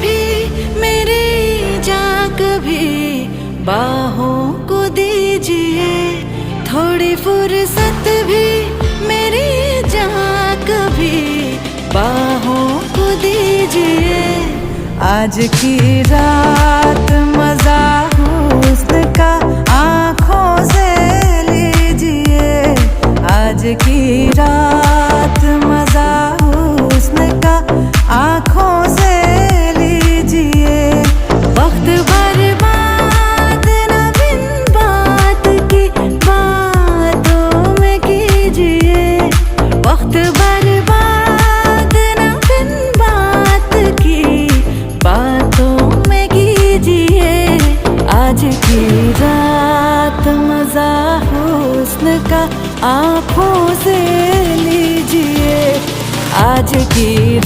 भी मेरी जान कभी बाहों को दीजिए, थोड़ी फुर्सत भी मेरी जान कभी बाहों को दीजिए। आज की रात मजा हुस्न का आँखों से लीजिए, आज की रात मजा हुस्न का आँखों से लीजिए। वक्त बर्बाद न बिन बात की बातों में कीजिए, वक्त बर्बाद न बिन बात की बातों में कीजिए। आज की रात मजा हुस्न का आँखों से लीजिए, आज की